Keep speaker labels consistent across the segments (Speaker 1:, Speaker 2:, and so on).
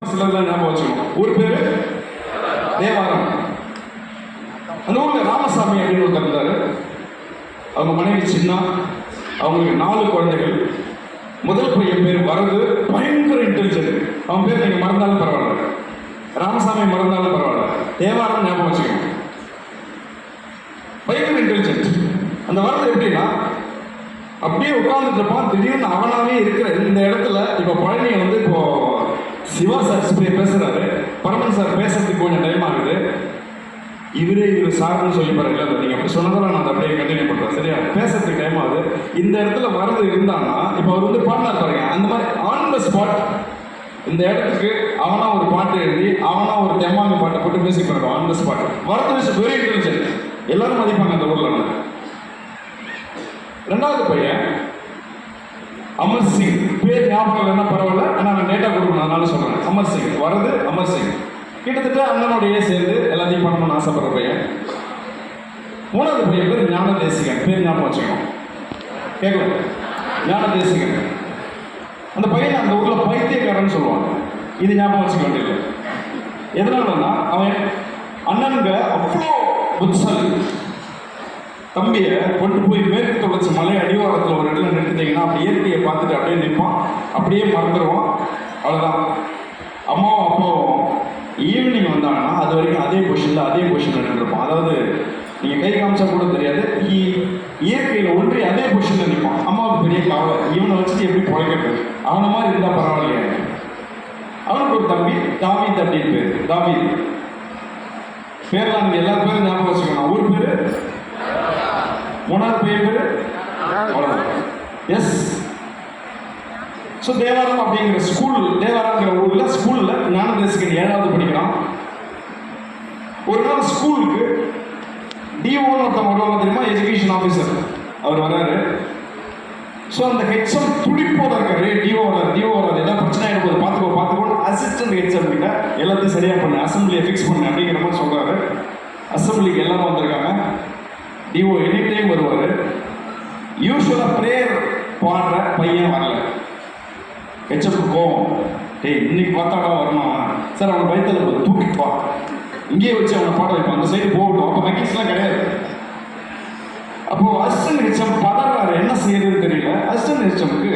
Speaker 1: சிலர்லாம் ஞாபகம் வச்சுக்கணும். ஊர் பேரு தேவாரம். அந்த ஊர்ல ராமசாமி அப்படின்னு ஒருத்தர் இருந்தாரு. அவங்க மனைவி சின்ன, அவங்களுக்கு 4 குழந்தைகள். முதல் பையன் பேர் வரது, பயங்கர இன்டெலிஜென்ட். அவன் பேர் நீங்க மறந்தாலும் பரவாயில்ல, ராமசாமி மறந்தாலும் பரவாயில்ல, தேவாரம் ஞாபகம் வச்சுக்கணும். பயங்கர இன்டெலிஜென்ட். அந்த வரது எப்படின்னா, அப்படியே உட்கார்ந்துட்டு இருப்பான். திடீர்னு அவனாவே இருக்கிற இந்த இடத்துல இப்போ பழனியை வந்து இப்போ சிவா சார் பேசுறாரு, பரமன் சார் பேசுறதுக்கு கொஞ்சம் டைம் ஆகுது. இவர் சார்னு சொல்லி பாருங்க. நீங்க அப்படி சொன்னதால நான் அப்படியே கண்டினியூ பண்றேன். சரியா? பேசுறதுக்கு டைம் ஆகுது. இந்த இடத்துல வரது இருந்தான்னா இப்போ அவர் வந்து பாடினார் பாருங்க, அந்த மாதிரி ஆன் த ஸ்பாட் இந்த இடத்துக்கு அவனா ஒரு பாட்டு எழுதி அவனா ஒரு தெம்மாங்க பாட்டை போட்டு பேசி பாருங்க. ஆன் த ஸ்பாட் வரது இஸ் வெரி இன்டெலிஜென்ட். எல்லாரும் மதிப்பாங்க அந்த ஊர்ல. ரெண்டாவது பையன் அமர் சிங், பேர் ஞாபகம் இல்லைன்னா பரவாயில்ல, ஆனால் நான் டேட்டா கொடுக்கணும் அதனால சொல்றேன். அமர் சிங் வரது, அமர் சிங் கிட்டத்தட்ட அண்ணனோடையே சேர்ந்து எல்லாத்தையும் பண்ணணும்னு ஆசைப்படுற பையன். மூணாவது பையன் பேர் ஞான தேசிகன். பேர் ஞாபகம் வச்சுக்கணும். கேட்கல? ஞான தேசிகன். அந்த பையன் அந்த ஊர்ல பைத்தியக்காரன்னு சொல்லுவாங்க. இது ஞாபகம் வச்சுக்க வேண்டியது. எதனாலன்னா அவன் அண்ணனுங்க அவ்வளோ புத்திசாலி. தம்பியை கொண்டு போய் மேற்கு தொடர்ச்சி மலை அடிவாரத்தில் ஒரு இடத்துல நிறுத்திட்டீங்கன்னா அப்படி இயற்கையை பார்த்துட்டு அப்படியே நிற்பான், அப்படியே மறந்துடுவான். அவ்வளோதான். அம்மாவும் அப்பாவும் ஈவினிங் வந்தாங்கன்னா அது வரைக்கும் அதே பொசிஷனில் நின்றுருப்பான். அதாவது நீங்கள் கை காமிச்சா கூட தெரியாது, இயற்கையில் ஒன்றி அதே பொசிஷனில் நிற்பான். அம்மாவுக்கு பெரிய கவலை, இவனை வச்சுட்டு எப்படி பிழைக்கிறது, அவனை மாதிரி இருந்தால் பரவாயில்லையா. அவனுக்கு ஒரு தம்பி தாவீத் அப்படின்னு பேர். தாவீத் பேர்லாம் நீங்கள் எல்லா பேரும் ஞாபகம் வச்சுக்கணும். ஊர் பேர் மூணாவது பையன் பேரு எஸ். ஸோ தேவாரம் அப்படிங்கிற ஸ்கூல், தேவாரங்கிற ஊர்ல ஸ்கூல்ல ஞானதேசிகன் 7வது படிக்கிறான். ஒரு நாள் ஸ்கூலுக்கு டிஓன்னு ஒருத்தவங்க வருவாங்க தெரியுமா, எஜுகேஷன் ஆஃபீஸர். அவர் வராரு. ஸோ அந்த ஹெச்எம் துடிப்போட இருக்காரு. டிஓ வராது, எதாவது பிரச்சனை ஆகிடும், பார்த்துக்கோ அசிஸ்டன்ட் ஹெச்எம் கிட்ட எல்லாத்தையும் சரியா பண்ணு, அசம்பிளியை ஃபிக்ஸ் பண்ணு அப்படிங்கிற மாதிரி சொல்றாரு. அசம்பிளிக்கு எல்லாரும் வந்திருக்காங்க. டிஓ எனி டைம் வருவார். யூஸ்வலாக ப்ரேயர் பாடுற பையன் வரல. ஹெச்எப்க்கு கோவம், இன்னைக்கு பார்த்தாடா வரணும் சார், அவன் பயத்தில் போது தூக்கிப்பா, இங்கேயே வச்சு அவனை பாட வைப்பான், அந்த சைடு போகட்டும். அப்போ மெக்கிஸ்லாம் கிடையாது. அப்போ அசிஸ்டன்ட் ஹெச்எம் பதறாரு, என்ன செய்யறதுன்னு தெரியல. அசிஸ்டன்ட் ஹெச்எம்க்கு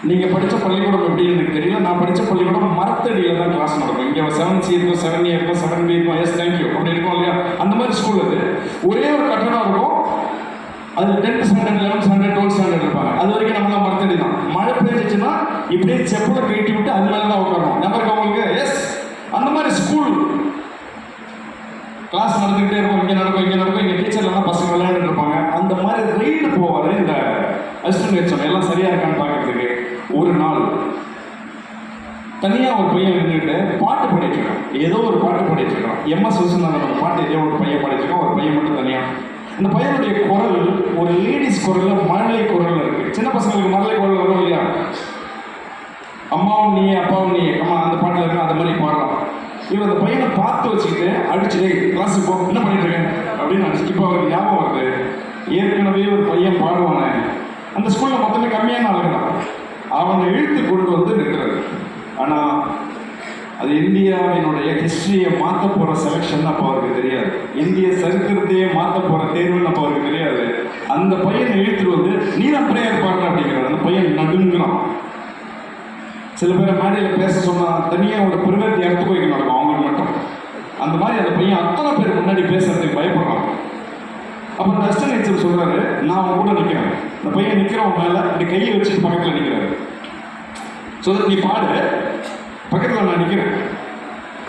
Speaker 1: நீங்கள் படித்த பள்ளிக்கூடம் எப்படின்னு எனக்கு தெரியல, நான் படித்த பள்ளிக்கூடம் மரத்தடியில் தான் கிளாஸ் நடக்கும். இங்கே 7C இருக்கும், 7A இருக்கும், 7B இருக்கும், எஸ் தேங்க்யூ அப்படி இருக்கும் இல்லையா, அந்த மாதிரி ஸ்கூல் அது. ஒரே ஒரு கட்டணம் இருக்கும். அது 10th standard, 11th standard, 12th standard இருப்பாங்க. அது வரைக்கும் நம்மளாம் மரத்தடி தான். மழை பெய்ஞ்சிச்சுன்னா இப்படியே செப்பலை கட்டி விட்டு அது மேலே தான் உட்காரணும். நம்பருக்கு அவங்களுக்கு எஸ். அந்த மாதிரி ஸ்கூல் கிளாஸ் நடந்துகிட்டே இருக்கும். இங்கே நடக்கும், இங்கே டீச்சர்லாம் பசங்க விளையாண்டுட்டு இருப்பாங்க. அந்த மாதிரி ரைடு போவார் இந்த அசிஸ்டன்ட் ஹெச்எம், எல்லாம் சரியா இருக்கான்னு பார்க்கறதுக்கு. ஒரு நாள் தனியாக ஒரு பையன் நின்றுட்டு பாட்டு பாடிட்டு இருக்கான். ஏதோ ஒரு பாட்டு பாடிட்டு இருக்கான். எம்எஸ் விஸ்வநாதனோட பாட்டு ஏதோ ஒரு பையன் பாடிட்டு இருக்கான். ஒரு பையன் மட்டும் தனியாக. அந்த பையனுடைய குரல் ஒரு லேடிஸ் குரல்ல, மழலை குரல் இருக்கு. சின்ன பசங்களுக்கு மழலை குரல் வரும் இல்லையா, அம்மாவும் நீ அப்பாவும் நீ அம்மா, அந்த பாட்டில் இருக்கு. அந்த மாதிரி பாடலாம். இவர் அந்த பையனை பார்த்து வச்சுக்கிட்டு அடிச்சுட்டு கிளாஸுக்கு போ, என்ன பண்ணிட்டு இருக்கேன் அப்படின்னு அடிச்சுட்டு. இப்போ அவருக்கு ஞாபகம் வருது, ஏற்கனவே ஒரு பையன் பாடுவானே அந்த ஸ்கூலில் மொத்தமே கம்மியான ஆளுதான், அவனை இழுத்து கொண்டு வந்து நிற்கிறது. ஆனால் அது இந்தியாவினுடைய ஹிஸ்டரியை மாற்ற போகிற செலெக்ஷன் அப்போ அவருக்கு தெரியாது. இந்திய சரித்திரத்தையே மாற்ற போகிற தேர்வுன்னு அப்போ அவருக்கு தெரியாது. அந்த பையனை இழுத்துட்டு வந்து நீ தான் பிரேயர் பாடுற அப்படிங்கிறார். அந்த பையன் நடுங்கிறான். சில பேரை மேடையில் பேச சொன்னால் தனியாக ஒரு பிரிவேட் இடத்துக்கு போய் நடக்கும் அவங்களுக்கு மட்டும். அந்த மாதிரி அந்த பையன் அத்தனை பேர் முன்னாடி பேசுறதுக்கு பயப்படுறான். அப்போ அந்த அசிஸ்டன்ட் ஹெச்எம் சொல்றாரு, நான் அவன் கூட நிற்கிறேன். அந்த பையன் நிற்கிறவன் மேலே இப்படி கையை வச்சு பக்கத்தில் நிற்கிறாரு. நீ பாடு, பக்கத்தில் நான் நிற்கிறேன்,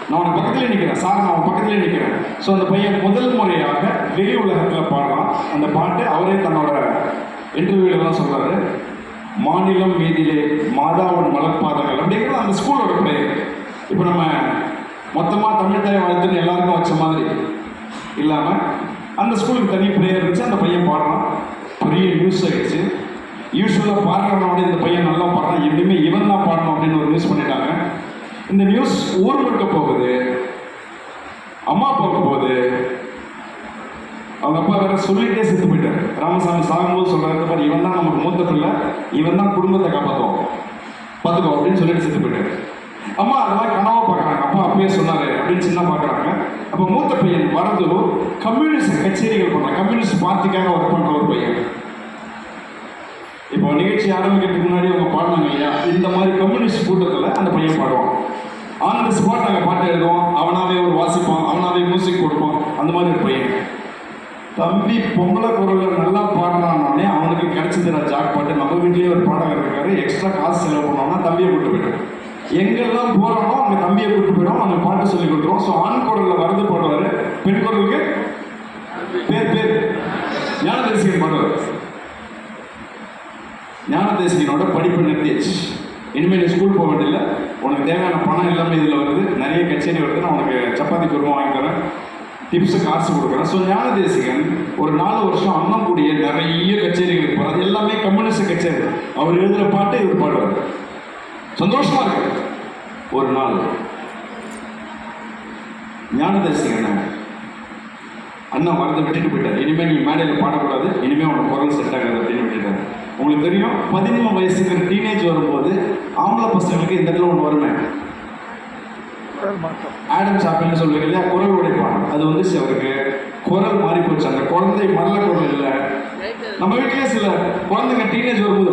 Speaker 1: நான் அவனை பக்கத்துலேயே நிற்கிறேன் சார், நான் அவன் பக்கத்துலேயே நிற்கிறேன். ஸோ அந்த பையன் முதல் முறையாக வெளி உலகத்தில் பாடுறான். அந்த பாட்டு அவரே தன்னோட இன்டர்வியூல தான் சொல்றாரு. மாநிலம் மீதிலே மாதாவின் மலர்பாதங்கள் அப்படிங்கிறது அந்த ஸ்கூலோட பெயர். இப்போ நம்ம மொத்தமாக தமிழ் தாய் வாழ்த்துன்னு எல்லாருக்கும் வச்ச மாதிரி இல்லாமல் அந்த ஸ்கூலுக்கு தனி பிரேயர் இருந்துச்சு. அந்த பையன் பாடுறான். பெரிய நியூஸ் ஆகிடுச்சு. யூஸ்வலாக பாடுறவனோட இந்த பையன் நல்லா பாடுறான், எப்படியுமே இவன் தான் பாடணும் அப்படின்னு ஒரு நியூஸ் பண்ணிட்டாங்க. இந்த நியூஸ் ஊர் முழுக்க போகுது. அம்மா அப்பாவுக்கு போகுது. அவங்க அப்பா வேற சொல்லிட்டே செத்து போயிட்டாரு. ராமசாமி சாகும்போது சொல்றாரு, பாரு இவன் தான் நமக்கு மூத்த பிள்ளை, இவன் தான் குடும்பத்தை காப்பாற்றுவோம், பார்த்துக்கோ அப்படின்னு சொல்லிட்டு செத்து போயிட்டாரு. அம்மா அதெல்லாம் கனவா பார்க்குறாங்க. அப்பா அப்பயே சொன்னாரு அப்படின்னு சின்ன பார்க்குறாங்க. அப்போ மூத்த பையன் வரது கம்யூனிஸ்ட் கச்சேரிகள் பண்ணுறான். கம்யூனிஸ்ட் பார்ட்டிக்காக ஒர்க் பண்ணுற ஒரு பையன். இப்போ நிகழ்ச்சி ஆரம்பிக்கிறதுக்கு முன்னாடி அவங்க பாடினாங்க இல்லையா, இந்த மாதிரி கம்யூனிஸ்ட் கூட்டத்தில் அந்த பையன் பாடுவான். ஆன் தி ஸ்பாட் அங்கே பாட்டு எழுதுவான், அவனாவே ஒரு வாசிப்பான், அவனாவே மியூசிக் கொடுப்பான். அந்த மாதிரி ஒரு பையன். தம்பி பொம்பளை குரலில் நல்லா பாடுறானே அவனுக்கு கிடைச்சது ஜாக் பாட்டு. நம்ம வீட்லேயே ஒரு பாடகர் இருக்காரு, எக்ஸ்ட்ரா காசு செலவு பண்ணோம்னா தம்பியை கூட்டு போயிடும். எங்கெல்லாம் போகிறானோ அவங்க தம்பியை கூட்டு போயிடும், அவங்க பாட்டு சொல்லி கொடுத்துருவோம். ஸோ ஆண் குரலில் வரது பாடுவார், பெண் குரலுக்கு பேர் ஞானதேசிகன் பாடுவார். ஞானதேசிகனோட படிப்பு நிறுத்தியாச்சு. இனிமேல் நீ ஸ்கூல் போக வேண்டியதில்லை, உனக்கு தேவையான பணம் எல்லாமே இதில் வருது, நிறைய கச்சேரி வருது, நான் உனக்கு சப்பாத்தி குருமா வாங்கி தரேன், டிப்ஸு காசு கொடுக்குறேன். ஸோ ஞானதேசிகன் ஒரு 4 வருஷம் அண்ணக்கூடிய நிறைய கச்சேரிகளுக்கு போகிறார். அது எல்லாமே கம்யூனிஸ்ட் கச்சேரி. அவர் எழுதுகிற பாட்டு இவர் பாடுவார். சந்தோஷமா இருக்கு. ஒரு நாள் ஞானதேசிகன் அண்ணா மறந்து விட்டுட்டு போயிட்டார். இனிமேல் நீ மேடையில் பாடக்கூடாது, இனிமேல் உனக்கு குரல் செட் ஆகாது அப்படின்னு விட்டுட்டார். உங்களுக்கு தெரியும், 13 வயசுக்கு டீனேஜ் வரும்போது ஆம்பளை பசங்களுக்கு இந்த இடத்துல ஒன்று வருமே, ஆடம் சாப்பிள்னு சொல்லுவீங்க இல்லையா, குரல் உடைப்பான். அது வந்துச்சு அவருக்கு, குரல் மாறி போச்சு. அந்த குழந்தை மல்ல குரல் இல்லை. நம்ம வீட்டிலே சில குழந்தைங்க டீனேஜ் வரும்போது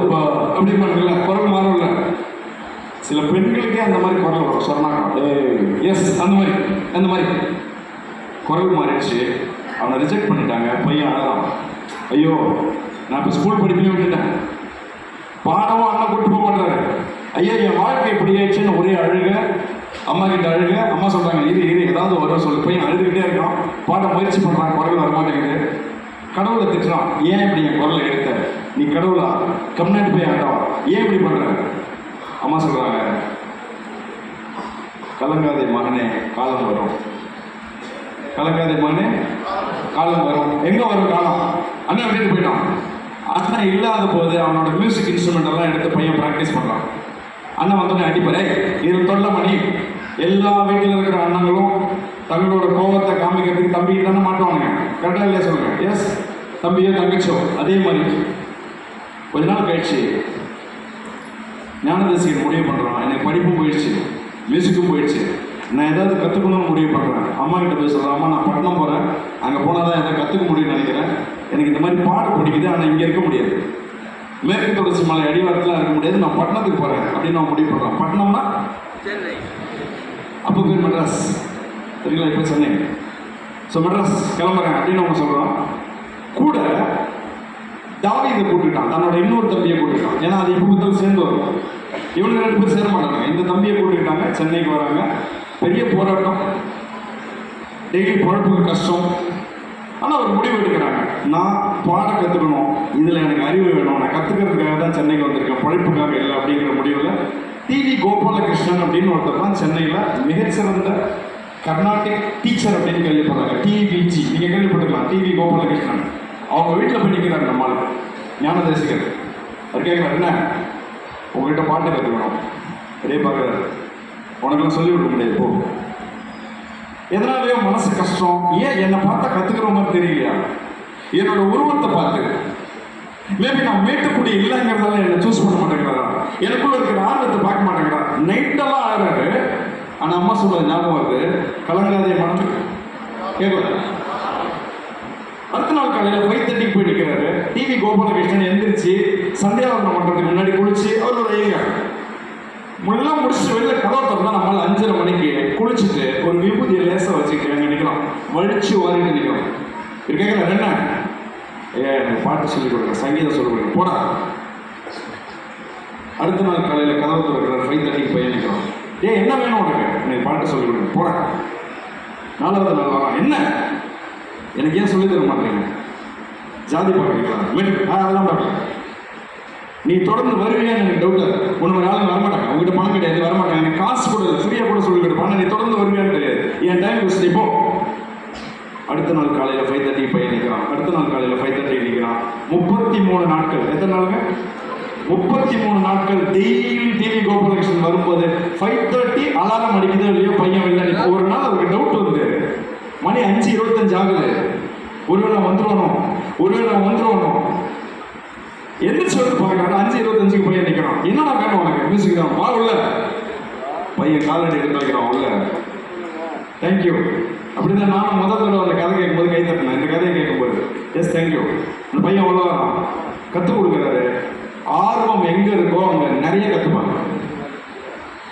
Speaker 1: அப்படி பண்ணுறதுல குரல் மாறும்ல, சில பெண்களுக்கே அந்த மாதிரி குரல் வரும். சொன்னாங்க எஸ் அந்த மாதிரி குரல் மாறிடுச்சு. அவனை ரிஜெக்ட் பண்ணிட்டாங்க. பையன் அழகான், ஐயோ நான் இப்போ ஸ்கூல் படிப்பையும் விட்டுட்டேன், பாடவும் அண்ணன் கூட்டு போக மாட்டாரு, ஐயா என் வாழ்க்கை இப்படி ஆயிடுச்சுன்னு ஒரே அழுக. அம்மா கிட்ட அழுக. அம்மா சொல்கிறாங்க இரு ஏதாவது வரும் சொல்லு. பையன் அழுதுகிட்டே இருக்கான், பாட முயற்சி பண்ணுறான், குரல் வரமாட்டேங்குது. கடவுளை திட்டுறான், ஏன் இப்படி என் குரலை எடுத்த, நீ கடவுளா, கம்னாட்டு போய் ஆண்டவா, ஏன் இப்படி பண்ணுற? அம்மா சொல்கிறாங்க, கலங்காதே மகனே காலம் வரும், கலங்காதே மகனே காலம் வரும். எங்கே வரும் காலம்? அண்ணன் அப்படின்னு போயிட்டான். அண்ணன் இல்லாத போது அவனோட மியூசிக் இன்ஸ்ட்ருமெண்ட் எல்லாம் எடுத்து பையன் ப்ராக்டிஸ் பண்ணுறான். அண்ணன் வந்தோடனே அடிப்பாரு, இது தொல்லை மணி. எல்லா வீட்டில் இருக்கிற அண்ணங்களும் தங்களோட கோபத்தை காமிக்கிறதுக்கு தம்பிக்கு தானே மாட்டுவானுங்க. கரெக்டாக இல்லையா சொல்லுங்க? எஸ், தம்பியோ தங்கச்சோ. அதே மாதிரி கொஞ்ச நாள் கழிச்சு ஞானதேசிகன் முடிவு பண்ணுறான், எனக்கு படிப்பும் போயிடுச்சு, மியூசிக்கும் போயிடுச்சு, நான் ஏதாவது கற்றுக்கணும்னு முடிவு பண்ணுறேன். அம்மா கிட்ட போய் சொல்கிறேன், அம்மா நான் பட்டணம் போகிறேன், அங்கே போனால் தான் எதாவது கற்றுக்க முடியும்னு நினைக்கிறேன், எனக்கு இந்த மாதிரி பாட பிடிக்குது, ஆனால் இங்கே இருக்க முடியாது, மேற்கு தொடர்ச்சி மலை அடிவாரத்தில் இருக்க முடியாது, நான் பட்டணத்துக்கு போகிறேன் அப்படின்னு நான் முடிவு பண்ணுறேன். பட்டணம்னா அப்போ பேர் மெட்ராஸ், சரிங்களா? இப்போ சென்னை. ஸோ மெட்ராஸ் கிளம்புறேன் அப்படின்னு அவங்க சொல்கிறோம். கூட தாவீதை கூப்பிட்டுட்டான், தன்னோட இன்னொரு தம்பியை கூப்பிட்டுட்டான். ஏன்னா அது எப்போ முதல் சேர்ந்து வரும். இவனுக்கு 2 பேர் சேர மாட்டாங்க. இந்த தம்பியை கூப்பிட்டுட்டாங்க, சென்னைக்கு வராங்க. பெரிய போராட்டம், டெய்லி பொழப்புக்கு கஷ்டம். ஆனால் ஒரு முடிவு எடுக்கிறாங்க, நான் பாட கற்றுக்கணும், இதில் எனக்கு அறிவு வேணும், நான் கற்றுக்கிறதுக்காக தான் சென்னைக்கு வந்திருக்கேன், பழைப்புக்காக இல்லை அப்படிங்கிற முடிவில் டிவி கோபாலகிருஷ்ணன் அப்படின்னு ஒருத்தர் தான் சென்னையில் மிகச்சிறந்த கர்நாடிக் டீச்சர் அப்படின்னு கேள்விப்படுறாங்க. டிவிஜி நீங்கள் கேள்விப்பட்டிருக்கலாம். டிவி கோபாலகிருஷ்ணன் அவங்க வீட்டில் போய் நிற்கிறாங்க. நம்மால் ஞானதேசிகர் அவர் கேட்குறாரு, என்ன உங்கள்கிட்ட பாட்டு கற்றுக்கணும். அப்படியே பார்க்குறாரு, உனக்கெல்லாம் சொல்லிக் கொடுக்க முடியாது, போ. எதனாலேயோ மனசு கஷ்டம். ஏன் என்னை பார்த்தா கற்றுக்கிற மாதிரி தெரியலையா? என்னோட உருவத்தை பார்த்து மேபி நான் மேட்டுக்குடி இல்லைங்கிறதால என்னை சூஸ் பண்ண மாட்டேங்கிறாரா? எனக்குள்ள இருக்கிற ஆர்வத்தை பார்க்க மாட்டேங்கிறா. நைட்டெல்லாம் ஆகிறாரு. ஆனால் அம்மா சொல்றது ஞாபகம் வருது, கலங்காதே மனம் கேட்கல. அடுத்த நாள் காலையில் 5:30 போய் நிற்கிறாரு. டிவி கோபாலகிருஷ்ணன் எந்திரிச்சு சந்தியாவந்தனம் பண்ணுறதுக்கு முன்னாடி குளிச்சு அவரோட ஐயா முன்னெல்லாம் முடிச்சுட்டு வெளில கதவை திறந்தா நம்மளால் 5:30 மணிக்கு குளிச்சுட்டு ஒரு விபூதியை லேசாக வச்சுக்கிட்டு அங்கே நிற்கலாம், வலிச்சு வாரிட்டு நிற்கலாம். இது கேட்குறாரு, என்ன எனக்கு பாட்டு சொல்லிக் கொடுங்க, சங்கீதம் சொல்லிக் கொடுங்க, போடா. அடுத்த நாள் காலையில் கதவை திறக்கிறார். 5:30 பையன் நிற்கிறான். என்ன வேணும் உனக்கு? எனக்கு பாட்டு சொல்லிக் கொடுங்க, போடா. 4வது நாள் வரலாம், என்ன எனக்கு ஏன் சொல்லி தர மாட்டேங்க? ஜாதி பார்க்குறீங்களா? அதெல்லாம் பார்க்கல. நீ தொடர்ந்து வருவியான்னு எனக்கு டவுட். உன்னோட ஆளுங்க வரமாட்டாங்க, உங்ககிட்ட பணம் கிடையாது, வரமாட்டாங்க, எனக்கு காசு கூட ஃப்ரீயாக கூட சொல்லி கொடுப்பாங்க, நீ தொடர்ந்து வருவியான்னு தெரியாது, என் டைம் வேஸ்ட். இப்போ அடுத்த நாள் காலையில் 5:30 பையன் நிற்கிறான். அடுத்த நாள் காலையில் 5:30 நிற்கிறான். 33 நாட்கள். எத்தனை நாளுங்க? 33 நாட்கள் டெய்லி டிவி கோபாலகிருஷ்ணன் வரும்போது 5:30 அலாரம் அடிக்குதோ இல்லையோ பையன் இல்லை. இப்போ ஒரு நாள் அவருக்கு டவுட் வந்து மணி 5:25 ஆகுது, ஒருவேளை வந்துருவணும். எந்திரிச்சு வந்து பார்க்குறாரு. 5:25 பையன் நிற்கிறான். என்னடா வேணும் உனக்கு? மியூசிக் தான். வா உள்ள. பையன் காலடி எடுத்து வைக்கிறான் உள்ள. தேங்க்யூ. அப்படிதான் நானும் முதல் தடவை அந்த கதை கேட்கும்போது கை தட்டினேன். இந்த கதையை கேட்கும்போது எஸ் தேங்க்யூ. அந்த பையன் உள்ள கற்றுக் கொடுக்குறாரு. ஆர்வம் எங்கே இருக்கோ அவங்க நிறைய கற்றுப்பாங்க.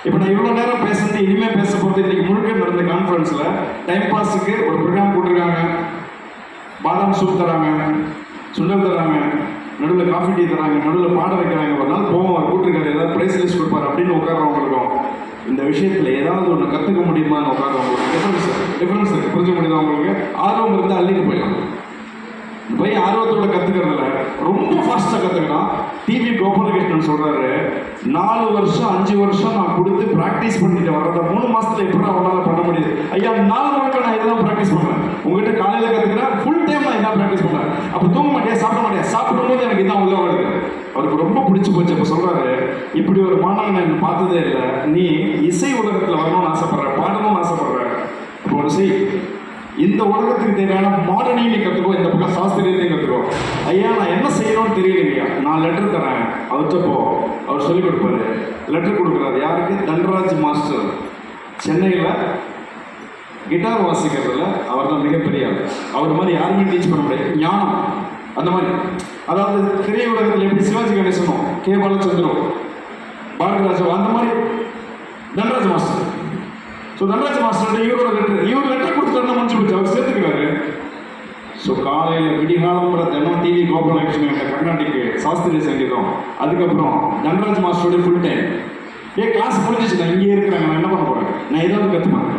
Speaker 1: இப்போ நான் இவ்வளோ நேரம் பேசுறது இனிமேல் பேச போகிறது இன்னைக்கு முழுக்க நடந்த கான்ஃபரன்ஸில் டைம் பாஸுக்கு ஒரு ப்ரோக்ராம் போட்டிருக்காங்க. பாதாம் சூப் தராங்க, சுண்டல் தராங்க, நடுவில் காஃபி டீ தராங்க, நடுவில் பாட வைக்கிறாங்க. ஒரு நாள் போவோம் அவர் கூட்டிருக்காரு, ஏதாவது ப்ரைஸ் லிஸ்ட் கொடுப்பாரு அப்படின்னு உட்கார்றவங்களுக்கும் இந்த விஷயத்தில் ஏதாவது ஒன்று கற்றுக்க முடியுமான்னு உட்கார்றவங்களுக்கு டிஃபரன்ஸ் இருக்குது. புரிஞ்ச முடியுதா உங்களுக்கு? ஆர்வம் இருந்தால் அள்ளிட்டு போயிடலாம். போய் ஆர்வத்தோட கற்றுக்கிறதுல ரொம்ப ஃபாஸ்ட்டாக கற்றுக்கலாம். டிவி கோபாலகிருஷ்ணன் சொல்கிறாரு, 4 வருஷம் 5 வருஷம் நான் கொடுத்து ப்ராக்டிஸ் பண்ணிட்டு வர்றத 3 மாதத்தில் எப்படி அவனால் பண்ண முடியுது? ஐயா 4 வருஷம் நான் இதெல்லாம் ப்ராக்டிஸ் பண்ணுறேன். உங்ககிட்ட காலையில் கற்றுக்கிறேன், ஃபுல் டைம் நான் இதான் ப்ராக்டிஸ் பண்ணுறேன். அப்போ தூங்க மாட்டேன், சாப்பிட மாட்டேன், சாப்பிடும்போது எனக்கு இதான் உள்ள வருது. அவருக்கு ரொம்ப பிடிச்சி போச்சு. அப்போ சொல்கிறாரு, இப்படி ஒரு மாணவனை எனக்கு பார்த்ததே இல்லை. நீ இசை உலகத்தில் வரணும்னு ஆசைப்படுற, பாடணும்னு ஆசைப்படுற, இப்போ ஒரு செய், இந்த உலகத்துக்கு தேவையான மாடர்னையும் நீ கற்றுக்கோ, இந்த பக்கம் சாஸ்திரியத்தையும் கற்றுக்கோ. ஐயா நான் என்ன செய்யணும்னு தெரியலையா, நான் லெட்டர் தரேன் அவர்கிட்ட போ, அவர் சொல்லிக் கொடுப்பாரு. லெட்டர் கொடுக்குறாரு யாருக்கு? தன்ராஜ் மாஸ்டர். சென்னையில் கிட்டார் வாசிக்கிறதுல அவர் தான் மிகப்பெரிய ஆள். அவர் மாதிரி யாருமே டீச் பண்ண முடியாது. ஞானம் அந்த மாதிரி. அதாவது திரை உலகத்தில் எப்படி சிவாஜி கணேசனோ, கே பாலச்சந்திரோ, பாரதிராஜோ, அந்த மாதிரி Dhanraj master. So Dhanraj master இவர் லெட்டர் கொடுத்துட்டு முடிஞ்சு போச்சு. அவர் சேர்த்துக்கிறாரு. ஸோ காலையில் விடிகாலம் தினம் டிவி கோபாலகிருஷ்ணன் என்ற கர்நாடிக்கு சாஸ்திரிய சங்கீதம். அதுக்கப்புறம் தன்ராஜ் மாஸ்டரோட ஃபுல் டைம். கிளாஸ் முடிஞ்சிச்சு, நான் இங்கே இருக்கிறாங்க, நான் என்ன பண்ண போகிறேன், நான் ஏதாவது கற்றுப்பேன்,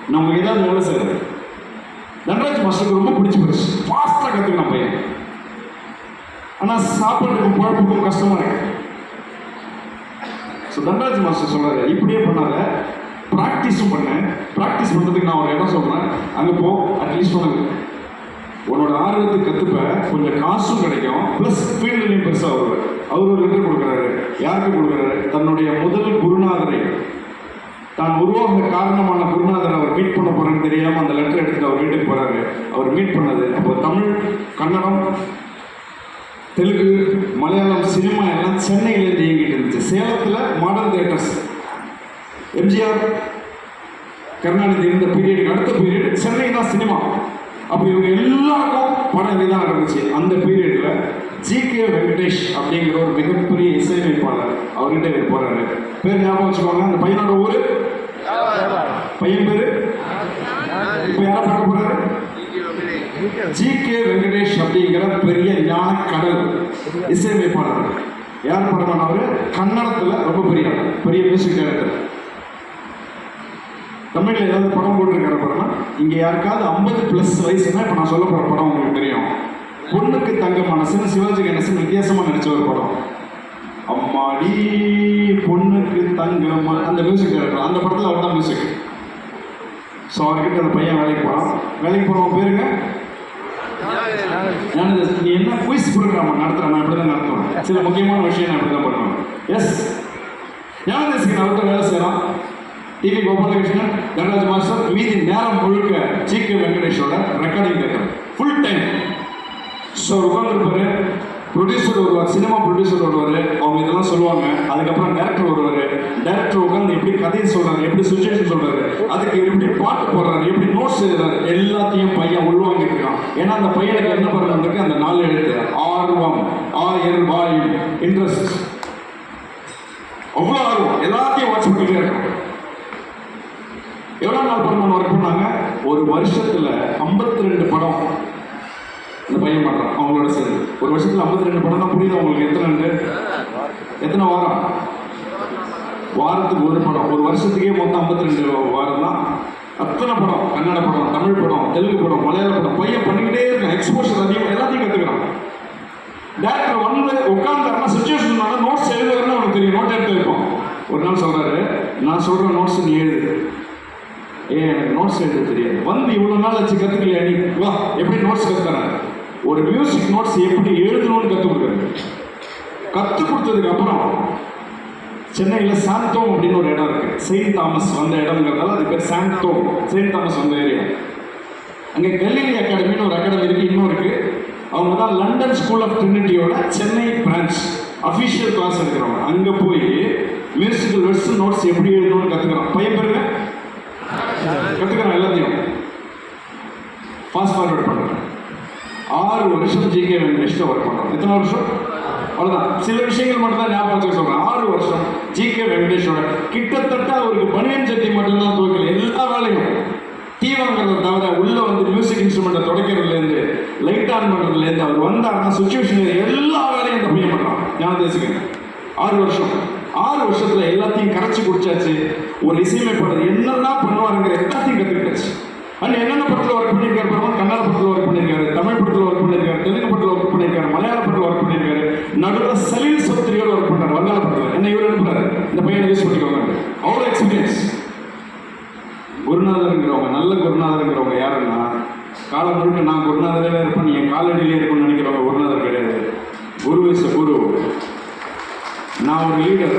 Speaker 1: நான் உங்களுக்கு ஏதாவது வேலை செய்கிறேன். தன்ராஜ் மாஸ்டருக்கு ரொம்ப பிடிச்சி போச்சு. ஃபாஸ்ட்டாக கற்றுக்கணும் பையன். ஆனால் சாப்பாட்டுக்கும் குழப்புக்கும் கஷ்டமாக இருக்கு. ஸோ தன்ராஜ் மாஸ்டர் சொல்கிறாரு, இப்படியே பண்ணாத, ப்ராக்டிஸும் பண்ணேன். ப்ராக்டிஸ் பண்ணுறதுக்கு நான் ஒரு இடம் சொல்கிறேன், அங்கே போ, அட்லீஸ்ட் உன்னோட ஆர்வத்துக்கு கற்றுப்ப, கொஞ்சம் காசும் கிடைக்கும், ப்ளஸ் ஃபீல்டுலையும் பெருசாக வருவார். அவர் ஒரு லெட்டர் கொடுக்குறாரு. யாருக்கு கொடுக்குறாரு? தன்னுடைய முதல் குருநாதரை, தான் உருவாக காரணமான குருநாதரை அவர் மீட் பண்ண போகிறேன்னு தெரியாமல் அந்த லெட்டர் எடுத்துகிட்டு அவர் வீட்டுக்கு போகிறாரு. அவர் மீட் பண்ணது அப்போ தமிழ், கன்னடம், தெலுங்கு, மலையாளம் சினிமா எல்லாம் சென்னையிலேருந்து இயங்கிட்டு இருந்துச்சு. சேலத்தில் மாடர்ன் தியேட்டர்ஸ், எம்ஜிஆர் கருணாநிதி இருந்த பீரியடுக்கு அடுத்த பீரியட் சென்னை தான் சினிமா. அப்போ இவங்க எல்லாருக்கும் படம் இங்கே தான் நடந்துச்சு. அந்த பீரியடில் ஜி.கே. வெங்கடேஷ் அப்படிங்கிற ஒரு மிகப்பெரிய இசையமைப்பாளர், அவர்கிட்ட இவர் போகிறாரு. பேர் ஞாபகம் வச்சுக்கோங்க. அந்த பையனோட ஊர், பையன் பேர் இப்போ யாரை பார்க்க போகிறாரு? ஜி.கே. வெங்கடேஷ் அப்படிங்கிற பெரிய ஞான கடல் இசையமைப்பாளர். யார் படமான அவர்? கன்னடத்தில் ரொம்ப பெரிய மியூசிக் டைரக்டர். தமிழில் ஏதாவது படம் போட்டிருக்கிற படம்னா இங்கே யாருக்காவது 50+ வயசுன்னா இப்போ நான் சொல்ல போகிற படம் உங்களுக்கு தெரியும். பொண்ணுக்கு தங்க மனசுன்னு சிவாஜி கணேசன் வித்தியாசமாக நடிச்ச ஒரு படம். அம்மாடி பொண்ணுக்கு தங்க அந்த மியூசிக் டைரக்டர், அந்த படத்தில் அவர் தான் மியூசிக். ஸோ அவர்கிட்ட அந்த பையன் வேலைக்கு போகிறவங்க பேருங்க நீ என்ன குயிஸ் ப்ரோக்ராம் நடத்துகிறேன், நான் இப்படி தான் நடத்துவேன். சில முக்கியமான விஷயம் நான் இப்படி தான் பண்ணுவேன். எஸ் ஞானதேசிகன் அவர்கிட்ட வேலை செய்யலாம். டிவி கோபாலகிருஷ்ணன், தன்ராஜ் மாஸ்டர், மீதி நேரம் முழுக்க ஜி.கே. வெங்கடேஷோட ரெக்கார்டிங் கேட்குறேன் ஃபுல் டைம். ஸோ உட்காந்துருப்பாரு. ப்ரொடியூசர் வருவார், சினிமா ப்ரொடியூசர் வருவார், அவங்க இதெல்லாம் சொல்லுவாங்க. அதுக்கப்புறம் டேரக்டர் வருவார். டேரக்டர் உட்காந்து எப்படி கதையை சொல்கிறாரு, எப்படி சுச்சுவேஷன் சொல்கிறாரு, அதுக்கு எப்படி பாட்டு போடுறாரு, எப்படி நோட்ஸ் எழுதுறாரு, எல்லாத்தையும் பையன் உள்வாங்கிட்டு இருக்கான். ஏன்னா அந்த பையனுக்கு என்ன பண்ணுறதுக்கு அந்த 4 எழுத்து ஆர்வம், வாயும், இன்ட்ரெஸ்ட், அவ்வளோ ஆர்வம், எல்லாத்தையும் வாட்ச் பண்ணிட்டே இருக்கான். எவ்வளோ நாள் பண்ணணும் ஒர்க் பண்ணாங்க? ஒரு வருஷத்தில் 52 படம் இந்த பையன் பண்ணுறான் அவங்களோட சேர்ந்து. ஒரு வருஷத்தில் 52 படம் தான். புரியுது உங்களுக்கு? எத்தனை வாரம்? வாரத்துக்கு ஒரு படம். ஒரு வருஷத்துக்கே மொத்தம் 52 வாரம் தான். அத்தனை படம், கன்னட படம், தமிழ் படம், தெலுங்கு படம், மலையாள படம். பையன் பண்ணிக்கிட்டே இருக்கான். எக்ஸ்போஷர் அதிகம், எல்லாத்தையும் கற்றுக்கிறான். டேரக்டர் வந்து உட்காந்துருன்னா சுச்சுவேஷன் நோட்ஸ் எழுதுறதுன்னு அவனுக்கு தெரியும். நோட் எடுத்து வைப்போம். ஒரு நாள் சொல்கிறாரு, நான் சொல்கிற நோட்ஸ் நீ எழுது. எனக்கு நோட்ஸ் எழுத தெரியாது. வந்து இவ்வளோ நாள் வச்சு கற்றுக்கலையா நீ? வா, எப்படி நோட்ஸ் கற்றுறேன். ஒரு மியூசிக் நோட்ஸ் எப்படி எழுதணும்னு கற்றுக் கொடுக்குறது. கற்றுக் கொடுத்ததுக்கு அப்புறம் சென்னையில் சாந்தோம் அப்படின்னு ஒரு இடம் இருக்குது. செயின்ட் தாமஸ் வந்த இடம்ங்கிறதால அது பேர் சாந்தோம். செயின்ட் தாமஸ் வந்த ஏரியா. அங்கே கலிலி அகாடமின்னு ஒரு அகாடமி இருக்குது, இன்னும் இருக்குது. அவங்க தான் லண்டன் ஸ்கூல் ஆஃப் ட்ரினிட்டியோட சென்னை பிரான்ச் அஃபிஷியல் கிளாஸ் எடுக்கிறவங்க. அங்கே போய் மியூசிக்கல் வெர்ஸ் நோட்ஸ் எப்படி எழுதணும்னு கற்றுக்கிறான். பையன் பேருங்க கற்றுக்கிறான் எல்லாத்தையும். ஃபாஸ்ட் ஃபார்வர்ட் பண்ணுறேன். 6 வருஷம் ஜிகே வெங்கடேஷ்ல ஒர்க் பண்ணுறோம். எத்தனை வருஷம்? அவ்வளோதான். சில விஷயங்கள் மட்டும் தான் ஞாபகம் வச்சுக்க சொல்கிறேன். 6 வருஷம் ஜிகே வெங்கடேஷோட கிட்டத்தட்ட அவருக்கு பனியன் சட்டி மட்டும்தான் துவைக்கல. எல்லா வேலையும் டீ வாங்குறத தவிர உள்ள வந்து மியூசிக் இன்ஸ்ட்ருமெண்ட்டை தொடக்கிறதுலேருந்து லைட் ஆன் பண்ணுறதுலேருந்து அவர் வந்தாருன்னா சுச்சுவேஷன் எல்லா வேலையும் அந்த பையன் பண்ணுறான். ஞாபகம் வச்சுக்கங்க. 6 வருஷம். 6 வருஷத்துல எல்லாத்தையும் கரைச்சி குடிச்சாச்சு. ஒரு இசையமைப்பாளர் என்னெல்லாம் பண்ணுவாருங்கிற எல்லாத்தையும் கற்றுக்கிட்டாச்சு. அண்ட் என்னென்ன படத்தில் ஒர்க் பண்ணியிருக்காரு பாருங்க. கன்னட படத்தில் ஒர்க் பண்ணியிருக்காரு, தமிழ் படத்தில் ஒர்க் பண்ணியிருக்காரு, தெலுங்கு படத்தில் ஒர்க் பண்ணியிருக்காரு, மலையாள படத்தில் ஒர்க் பண்ணியிருக்காரு, நடுவில் சலீல் சௌத்ரியோட ஒர்க் பண்ணார் வங்காள படத்தில். என்ன இவர் அனுப்புறாரு, இந்த பையனை யூஸ் பண்ணிக்கோங்க. அவ்வளோ எக்ஸ்பீரியன்ஸ். குருநாதருங்கிறவங்க, நல்ல குருநாதருங்கிறவங்க யாருன்னா, காலம் முழுக்க நான் குருநாதரே இருப்பேன், நீங்கள் காலடியிலே இருக்கும்னு நினைக்கிறவங்க குருநாதர் கிடையாது. குரு இஸ் குரு. நான் ஒரு லீடர்,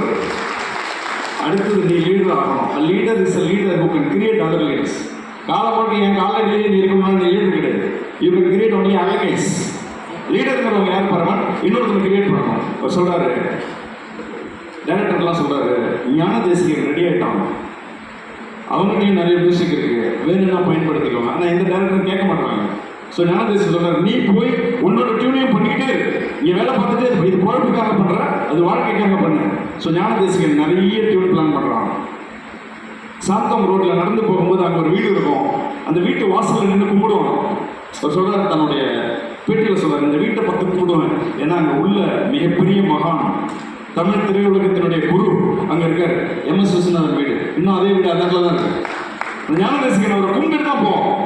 Speaker 1: அடுத்தது நீ லீடர் ஆகணும். A leader is a leader who can create other leaders. காலம் முழுக்க என் காலடியிலே நீ இருக்கணும்னு நீ லீடர் கிடையாது. You can create only allies. லீடருங்கிறவங்க யார் பாருங்க, இன்னொருத்தர் கிரியேட் பண்ணணும். அவர் சொல்றாரு, டைரக்டர்லாம் சொல்றாரு, ஞான தேசிகர் ரெடி ஆகிட்டாங்க, அவங்ககிட்டயும் நிறைய மியூசிக் இருக்கு, வேணும்னா பயன்படுத்திக்கோங்க. ஆனால் இந்த டைரக்டர் கேட்க மாட்டாங்க. ஸோ ஞானதேசி சொல்றாரு, நீ போய் உன்னோட டியூனையும் பண்ணிக்கிட்டு நீ வேலை பார்த்துட்டு இது பொழப்புக்காக பண்ற, அது வாழ்க்கைக்காக பண்ண. ஸோ ஞானதேசிகர் நிறைய டியூன் பிளான் பண்றான். சாந்தம் ரோட்ல நடந்து போகும்போது அங்கே ஒரு வீடு இருக்கும். அந்த வீட்டு வாசல்ல நின்று கும்பிடுவான். அவர் சொல்றாரு, தன்னுடைய பேட்டியில் சொல்றாரு, இந்த வீட்டை பார்த்து கும்பிடுவேன், ஏன்னா அங்கே உள்ள மிகப்பெரிய மகான் தமிழ் திரையுலகத்தினுடைய குரு அங்கே இருக்காரு. எம்.எஸ். விஸ்வநாதன் வீடு, இன்னும் அதே வீடு அதே தான் இருக்கு. ஞானதேசிகன் அவரை கும்பிட்டு தான் போவோம்.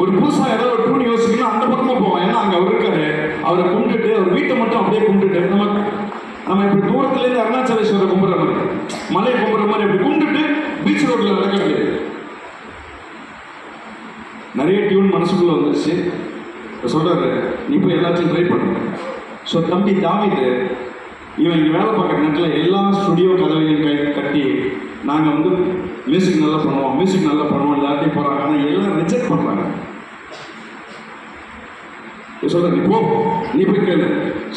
Speaker 1: ஒரு புதுசாக ஏதாவது ஒரு டூன் யோசிக்கணும், அந்த பக்கமாக போவோம். ஏன்னா அங்கே அவர் இருக்காரு. அவரை கும்பிட்டுட்டு அவர் வீட்டை மட்டும் அப்படியே கும்பிட்டுட்டு நம்ம இப்படி தூரத்துலேருந்து அருணாச்சலேஸ்வரரை கும்பிட்ற மாதிரி, மலையை கும்பிட்ற மாதிரி அப்படி கும்பிட்டுட்டு பீச் ரோட்டில் நடக்கிறது. நிறைய டியூன் மனசுக்குள்ளே வந்துருச்சு. சொல்கிறாரு, நீ போய் எல்லாத்தையும் ட்ரை பண்ணு. ஸோ தம்பி தாவிது இவன் இங்கே வேலை பார்க்குற நேரத்தில் எல்லா ஸ்டுடியோ கதவையும் கட்டி நாங்கள் வந்து மியூசிக் நல்லா பண்ணுவோம், மியூசிக் நல்லா பண்ணுவோம் எல்லாத்தையும் போகிறாங்க. ஆனால் எல்லாம் ரிஜெக்ட் பண்ணுறாங்க. சொல்கிறேன், நீ போ, நீ போய் கேளு.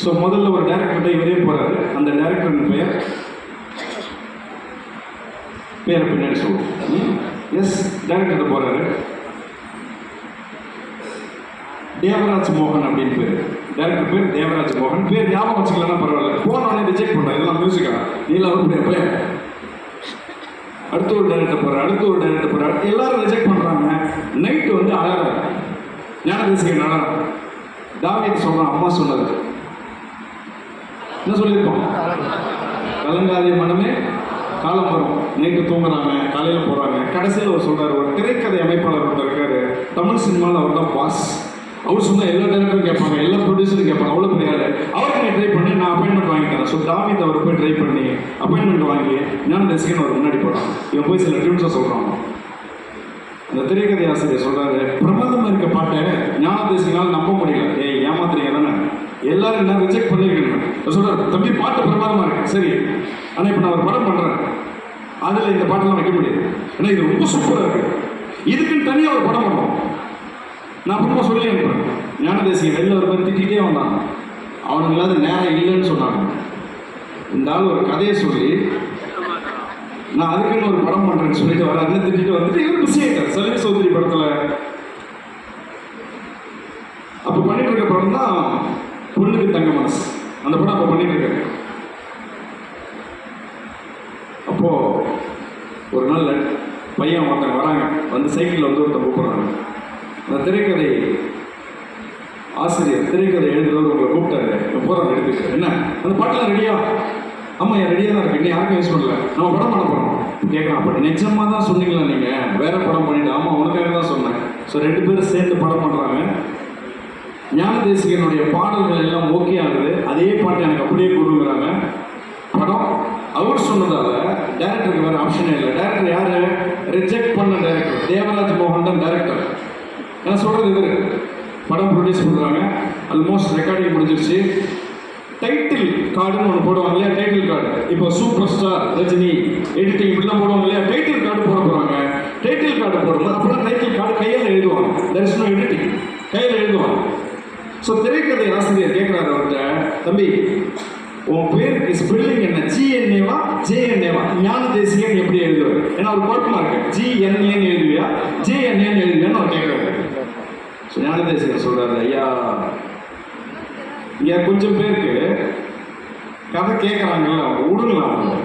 Speaker 1: ஸோ முதல்ல ஒரு டைரக்டர்கிட்ட இவரே போகிறாரு. அந்த டைரக்டரின் பேரை பின்னாடி சொல்லுவோம். எஸ், டைரக்டர்கிட்ட போகிறாரு. தேவராஜ் மோகன் அப்படின்னு பேர். டைரக்டர் பேர் தேவராஜ் மோகன். பேர் ஞாபகம் வச்சுக்கலாம் பரவாயில்ல. போனோடனே ரிஜெக்ட் பண்ணுறேன், இதெல்லாம் மியூசிக்கா, நீலாம் ஒரு பையன். அடுத்த ஒரு டைரக்டர் போகிறார், அடுத்த ஒரு டைரக்டர் போகிறார், எல்லாரும் ரிஜெக்ட் பண்ணுறாங்க. நைட்டு வந்து அழகாக ஞானதேசிகன் அழகாக தாவீது சொல்கிறான், அம்மா சொன்னது என்ன சொல்லியிருக்கோம், கலங்காதே மனமே காலம் வரும். நைட்டு தூங்குறாங்க, காலையில் போகிறாங்க. கடைசியில் அவர் சொல்கிறார், ஒரு திரைக்கதை அமைப்பாளர் ஒருத்தர் இருக்காரு தமிழ் சினிமாவில், அவர் தான் பாஸ். அவர் சொன்னால் எல்லா டைரக்டரும் கேட்பாங்க, எல்லா ப்ரொடியூசரும் கேட்பாங்க, அவ்வளோ பெரிய ஆள். அவருக்கு நான் ட்ரை பண்ணி நான் அப்பாயின்மெண்ட் வாங்கிட்டேன். ஸோ தாவீது அவர் போய் ட்ரை பண்ணி அப்பாயின்மெண்ட் வாங்கி ஞானதேசிகன் அவர் முன்னாடி போகிறான். இவன் போய் சில டியூன்ஸை சொல்கிறான். அந்த திரைக்கதை ஆசிரியர் சொல்கிறாரு, பிரமாதமாக இருக்க பாட்டை ஞானதேசிகனால் நம்ப முடியல. ஏமாத்துறீங்க தானே, எல்லாரும் என்ன ரிஜெக்ட் பண்ணியிருக்கேன். சொல்கிறார், தம்பி பாட்டு பிரமாதமாக இருக்கு, சரி, ஆனால் இப்போ நான் ஒரு படம் பண்ணுறேன், அதில் இந்த பாட்டெல்லாம் வைக்க முடியாது, ஏன்னா இது ரொம்ப சூப்பராக இருக்குது, இதுக்குன்னு தனியாக ஒரு படம் பண்ணுவோம். நான் அப்புறமா சொல்லி அனுப்புகிறேன். ஞானதேசிகன் வெளில ஒரு மாதிரி திட்டிகிட்டே வந்தான். அவனுக்கு இல்லாத நேரம் இல்லைன்னு சொன்னாங்க. இந்த ஆள் ஒரு கதையை சொல்லி நான் அதுக்குன்னு ஒரு படம் பண்ணுறேன்னு சொல்லிட்டு வர அண்ணன் திட்டிட்டு வந்துட்டு இவர் பிஸி ஆகிட்டார். சலீல் சௌத்ரி படத்தில் அப்போ பண்ணிட்டு இருக்க படம் தான் பொண்ணுக்கு தங்க மனசு. அந்த படம் அப்போ பண்ணிட்டு இருக்காரு. அப்போது ஒரு நாள் பையன் ஒருத்தங்க வராங்க, வந்து சைக்கிளில் வந்து ஒருத்தர் கூப்பிட்றாங்க. அந்த திரைக்கதை ஆசிரியர், திரைக்கதை எழுதுறவர் உங்களை கூப்பிட்டாரு, போகிறாங்க எடுத்துட்டு, என்ன அந்த பாட்டெல்லாம் ரெடியா? ஆமாம், என் ரெடியாக தான் இருக்கு, இன்னும் யாருக்கும் யூஸ் பண்ணல, நம்ம படம் பண்ண போகிறோம். கேட்கலாம், அப்போ நிஜமாக தான் சொன்னீங்களா நீங்கள், வேற படம் பண்ணிட்டு? ஆமாம், உனக்காக தான் சொன்னேன். ஸோ 2 பேரும் சேர்ந்து படம் பண்ணுறாங்க. ஞானதேசிகனுடைய பாடல்கள் எல்லாம் ஓகே ஆகுது. அதே பாட்டு எனக்கு அப்படியே கொடுக்குறாங்க. படம் அவர் சொன்னதால டைரக்டருக்கு வேறு ஆப்ஷனே இல்லை. டைரக்டர் யார்? ரிஜெக்ட் பண்ண டைரக்டர் தேவராஜ் மோகன் தான் டைரக்டர். நான் சொல்கிறது இவர் படம் ப்ரொடியூஸ் பண்ணுறாங்க. ஆல்மோஸ்ட் ரெக்கார்டிங் முடிஞ்சிருச்சு. டைட்டில் கார்டுன்னு ஒன்று போடுவாங்க இல்லையா, டைட்டில் கார்டு. இப்போ சூப்பர் ஸ்டார் ரஜினி எடிட்டிங் இப்படிலாம் போடுவாங்க இல்லையா, டைட்டில் கார்டு போட போகிறாங்க. டைட்டில் கார்டு போடும்போது அப்போலாம் டைட்டில் கார்டு கையில் எழுதுவாங்க, தெர் இஸ் நோ எடிட்டிங், கையில் எழுதுவாங்க. ஸோ திரைக்கதை ஆசிரியர் கேட்குறாரு அவர்கிட்ட, தம்பி உன் பேருக்கு ஸ்பெல்லிங் என்ன, ஜிஎன்ஏவா ஜேஎன்ஏவா, ஞான தேசிகன் எப்படி எழுதுவார்? ஏன்னா ஒரு குழப்பமா இருக்கு, ஜிஎன்ஏன்னு எழுதுவியா ஜேஎன்ஏன்னு எழுதுவியான்னு அவர் கேட்குறாரு. ஞான தேசிகன் சொல்றாரு, ஐயா இங்க கொஞ்சம் பேருக்கு கதை கேட்குறாங்கல்ல, விடுங்களா அவங்க.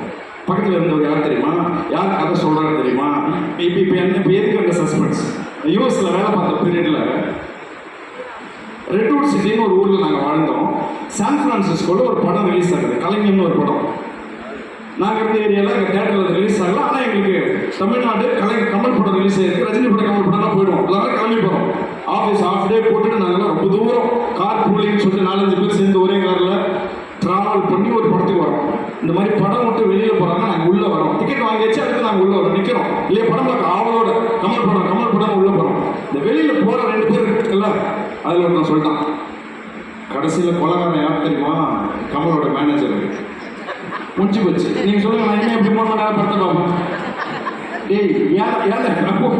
Speaker 1: பக்கத்தில் இருந்தவர் யார் தெரியுமா, யார் கதை சொல்றாரு தெரியுமா? இப்போ என்ன பேருக்கு அந்த சஸ்பென்ஸ். யூஎஸ்ல வேலை பார்த்த பீரியட்ல ரெட்வுட் சிட்டின்னு ஒரு ஊரில் நாங்கள் வாழ்ந்தோம். சான் பிரான்சிஸ்கோவில் ஒரு படம் ரிலீஸ் ஆகுது, கலைஞர்னு ஒரு படம். நாங்கள் இருந்த ஏரியாவில் எங்கள் தேட்டரில் ரிலீஸ் ஆகல. ஆனால் எங்களுக்கு தமிழ்நாடு கமல் படம் ரிலீஸ் ஆகிருக்கு, ரஜினி படம் கமல் படம்லாம் போயிடுவோம். எல்லாரும் கிளம்பி போகிறோம். ஆஃபீஸ் ஆஃப் டே போட்டுட்டு நாங்கள்லாம் ரொம்ப தூரம் கார் பூலின்னு சொல்லிட்டு 4-5 பேர் சேர்ந்து ஒரே காரில் ட்ராவல் பண்ணி ஒரு படத்துக்கு வரோம். இந்த மாதிரி படம் மட்டும் வெளியில் போகிறாங்க, நாங்கள் உள்ளே வரோம். டிக்கெட் வாங்கியாச்சு, அடுத்து நாங்கள் உள்ளே வரோம், நிற்கிறோம். இல்லையா படம் பார்க்க ஆவலோட கமல் படம் உள்ளே போகிறோம். இந்த வெளியில் போகிற 2 பேர் இருக்குல்ல, அதில் ஒருத்தன் சொல்லிட்டான், கடைசியில் கொலகாரன் யார் தெரியுமா, கமலோட மேனேஜர். முடிச்சு போச்சு. நீங்கள் சொல்லுங்க, நான் என்ன எப்படி 3 மணி நேரம் படத்தை பார்ப்போம்?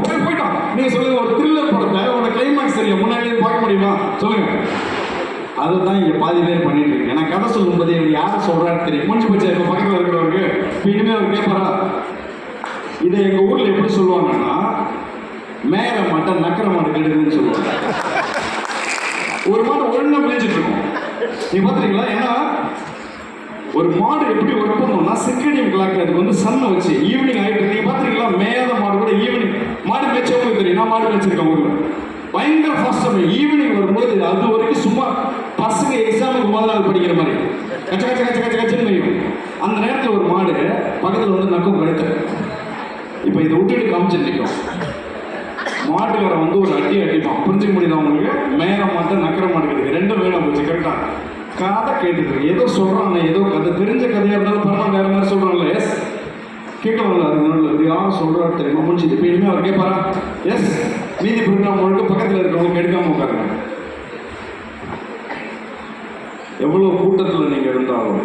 Speaker 1: டேய் போயிட்டான். நீங்கள் சொல்லுங்க, ஒரு த்ரில்லர் படத்தை உங்களோட கிளைமாக்ஸ் தெரியும், முன்னாடியே பார்க்க முடியுமா சொல்லுங்க? அதை தான் இங்கே பாதி பேர் பண்ணிட்டு இருக்கு. நான் கதை சொல்லும்போது இவர் யாரை சொல்கிறாரு தெரியும். முடிச்சு போச்சு. இப்போ பக்கத்தில் இருக்கிறவருக்கு இப்போ இனிமேல் அவர் கேட்பாரா? இதை எங்கள் ஊரில் எப்படி சொல்லுவாங்கன்னா, மேல மாட்டை நக்கர மாட்டை கெடுதுன்னு சொல்லுவாங்க. ஒரு மாடு ஒழுங்கா மேய்ச்சிட்டு இருக்கும். நீங்க பாத்துறீங்களா? ஏன்னா ஒரு மாடு எப்படி ஒர்க் பண்ணணும்னா சிர்கேடியன் கிளாக், அதுக்கு வந்து சன்னை வச்சு ஈவினிங் ஆகிட்டு. நீங்க பாத்துறீங்களா? மேயாத மாடு கூட ஈவினிங் மாடு மேய்ச்சவங்களுக்கு தெரியும். நான் மாடு மேய்ச்சிருக்கேன் ஊர்ல, பயங்கர ஃபாஸ்ட்டாக ஈவினிங் வரும்போது அது வரைக்கும் சும்மா பசங்க எக்ஸாமுக்கு முதல் நாள் படிக்கிற மாதிரி கச்ச கச்ச கச்ச கச்ச கச்சன்னு மேயும். அந்த நேரத்தில் ஒரு மாடு பக்கத்தில் வந்து நக்கும் கழுத்து. இப்போ இதை விட்டுட்டு காமிச்சு நிற்கும். மாட்டுக்காரன் வந்து ஒரு அடிப்பான். புரிஞ்சுக்க முடியுது அவங்களுக்கு? மேல மாட்டை நக்கர மாட்டேங்குது, 2 வேணும் போச்சு. கரெக்டாக கதை கேட்டுருக்கு, ஏதோ சொல்கிறாங்க, ஏதோ கதை தெரிஞ்ச கதையாக இருந்தாலும் பரவாயில்ல, வேறு மாதிரி சொல்கிறாங்களே. எஸ் கேட்கலாம்ல, அது யாரும் சொல்கிறாரு தெரியுமா? முடிச்சுது. இப்போ இனிமேல் அவர் கேட்பாரா? எஸ். மீதி ப்ரோக்ராம் முழுக்க பக்கத்தில் இருக்கிறவங்க எடுக்காமல் உட்காருங்க. எவ்வளோ கூட்டத்தில் நீங்கள் இருந்தாலும்,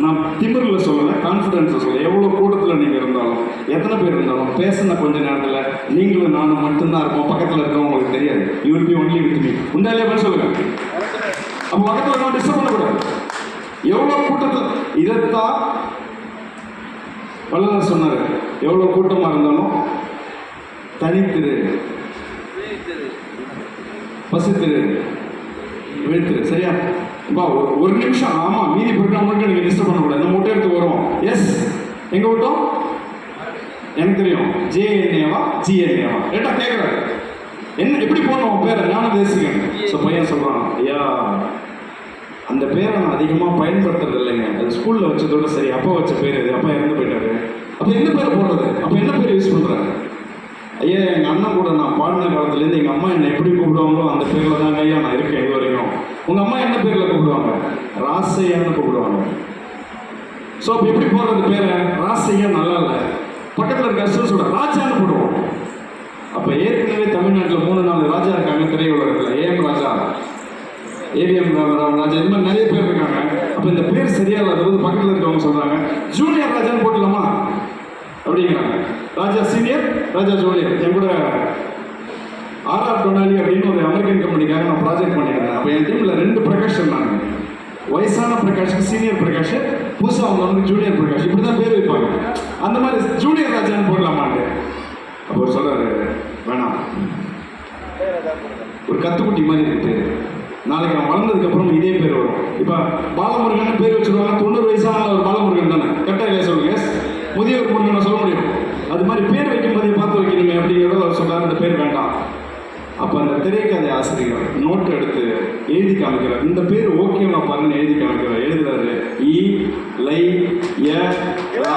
Speaker 1: நான் திமிரில் சொல்லலை, கான்ஃபிடென்ஸில் சொல்ல, எவ்வளோ கூட்டத்தில் நீங்கள் இருந்தாலும், எத்தனை பேர் இருந்தாலும், பேசின கொஞ்ச நேரத்தில் நீங்களும் நானும் மட்டும்தான் இருப்போம். பக்கத்தில் இருக்கவங்க உங்களுக்கு தெரியாது. You will be only with me. உண்டா இல்லையா? பண்ண சொல்லுங்க. அப்போ பக்கத்தில் இருக்கவங்க டிஸ்டர்ப் பண்ணக்கூடாது. எவ்வளோ கூட்டத்தில் இதைத்தான் வள்ளலார் சொன்னார், எவ்வளோ கூட்டமாக இருந்தாலும் தனித்திரு, பசித்திரு, வீழ்த்திரு. சரியா? இப்போ ஒரு நிமிஷம். ஆமாம், மீதி ப்ரோக்ராம் மட்டும் நீங்கள் டிஸ்டர்ப் பண்ணக்கூடாது. நம்ம மட்டும் எடுத்து வரோம். எஸ், எங்கே விட்டோம்? எனக்கு தெரியும். ஜேஎன்ஏவா ஜிஎன்ஏவா கேட்டா கேட்குறாரு. என்ன எப்படி போனோம் பேரை? ஞான தேசிகன். ஸோ பையன் சொல்கிறான், ஐயா அந்த பேரை நான் அதிகமாக பயன்படுத்துறது இல்லைங்க, அது ஸ்கூலில் வச்சதோட சரி. அப்பா வச்ச பேர் இது, அப்பா இறந்து போயிட்டாரு. அப்போ என்ன பேர் போடுறது? அப்போ என்ன பேர் யூஸ் பண்ணுறாரு? ஐயா எங்கள் அண்ணன் கூட நான் பாடின காலத்துலேருந்து எங்கள் அம்மா என்னை எப்படி கூப்பிடுவாங்களோ அந்த பேரில் தாங்க ஐயா நான் இருக்கேன் இது வரைக்கும். உங்கள் அம்மா என்ன பேரில் கூப்பிடுவாங்க? ராசையான்னு கூப்பிடுவாங்க. ஸோ அப்போ எப்படி போடுறது பேரை? ராசையா நல்லா இல்லை, பக்கத்தில் இருக்க அர்த்தம் சொல்கிறேன், ராஜான்னு போடுவோம். அப்போ ஏற்கனவே தமிழ்நாட்டில் 3-4 ராஜா இருக்காங்க திரையுலகத்தில். ஏஎம் ராஜா, ஏவிஎம் ராஜா, இது மாதிரி நிறைய பேர் இருக்காங்க. அப்போ இந்த பேர் சரியா இல்லாத பக்கத்தில் இருக்கவங்க சொல்கிறாங்க, ஜூனியர் ராஜான்னு போட்டுலாமா அப்படிங்கிறாங்க. ராஜா சீனியர், ராஜா ஜூனியர். என் கூட ஆர்ஆர் டொனாலி அப்படின்னு ஒரு அமெரிக்கன் கம்பெனிக்காக நான் ப்ராஜெக்ட் பண்ணியிருந்தேன். அப்போ என் டீமில் 2 பிரகாஷ் இருந்தாங்க. வயசான பிரகாஷ் சீனியர் பிரகாஷ், புதுசாக அவங்க வந்து ஜூனியர் பிரகாஷ். இப்படி தான் பேர் வைப்பாங்க. அந்த மாதிரி ஜூனியர் ராஜான்னு போடலாமான்னு அப்போ சொல்கிறாரு, வேணாம், ஒரு கத்துக்குட்டி மாதிரி இருக்கு பேர். நாளைக்கு நான் வளர்ந்ததுக்கப்புறம் இதே பேர் வரும். இப்போ பாலமுருகன் பேர் வச்சுருவாங்க. 90 வயசான ஒரு பாலமுருகன் தானே? கரெக்டாக இல்லையா சொல்லுங்க? முதியவர் முருகன் சொல்ல முடியும். அது மாதிரி பேர் வைக்கும்போது பார்த்து வைக்கணுமே அப்படிங்கிறத அவர் சொல்கிறார், இந்த பேர் வேண்டாம். அப்போ அந்த திரைக்கதை ஆசிரியர் நோட்டு எடுத்து எழுதி காமிக்கிறார். இந்த பேர் ஓகே நான் பாருன்னு எழுதி காமிக்கிறார். எழுதுறாரு, இ லை ய ரா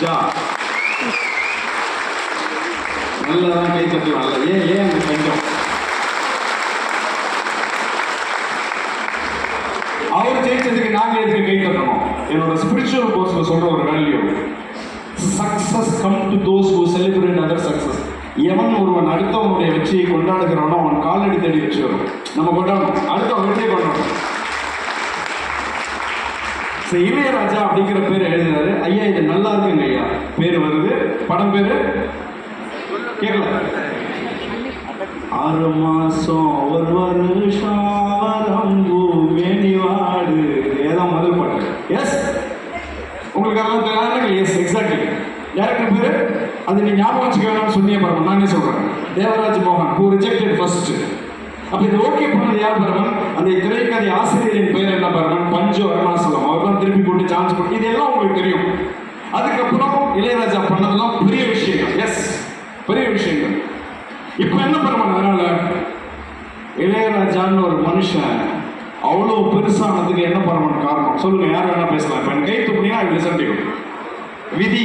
Speaker 1: ஜா. நல்லதான் கை தட்டலாம். ஏன் அந்த கஞ்சம்? அவர் ஜெயிச்சதுக்கு நாங்கள் எதுக்கு கை தட்டணும்? என்னோட ஸ்பிரிச்சுவல் கோர்ஸில் சொல்கிற ஒரு value, success come to those who celebrate other success. எவன் ஒருவன் அடுத்தவனுடைய வெற்றியை கொண்டாடுகிறானோ அவன் காலடி தேடி வச்சு வரும். நம்ம கொண்டாடணும், அடுத்தவன் வெற்றியை கொண்டாடணும். இளையராஜா அப்படிங்கிற பேர் எழுதினாரு. ஐயா இது நல்லா இருக்குங்க ஐயா, பேர் வருது. படம் பேரு கேட்கல. 6 மாசம் 1 வருஷம் மேனிவாடு, ஏதான் முதல் பாட்டு. எஸ், உங்களுக்கு அதெல்லாம் தெரியாது. S, exactly. டேரக்டர் பேரு அது நீ ஞாபகம் வச்சுக்க வேணாம்னு சொன்னீங்க பாருங்க. நானே சொல்றேன், தேவராஜ் மோகன், who rejected first. அப்ப இது ஓகே பண்ணது யார் பாருங்க? அந்த திரைக்கதை ஆசிரியரின் பெயர் என்ன பாருங்க? பஞ்சு அருணாசலம். அவர் தான் திருப்பி போட்டு சான்ஸ் போட்டு, இதெல்லாம் உங்களுக்கு தெரியும். அதுக்கப்புறம் இளையராஜா பண்ணதெல்லாம் பெரிய விஷயங்கள். எஸ், பெரிய விஷயங்கள். இப்ப என்ன பண்ணுவாங்க? அதனால இளையராஜான்னு ஒரு மனுஷன் அவ்வளவு பெருசானதுக்கு என்ன பண்ண காரணம் சொல்லுங்க. யார் வேணா பேசலாம். இப்ப கை தூக்குனீங்கன்னா விதி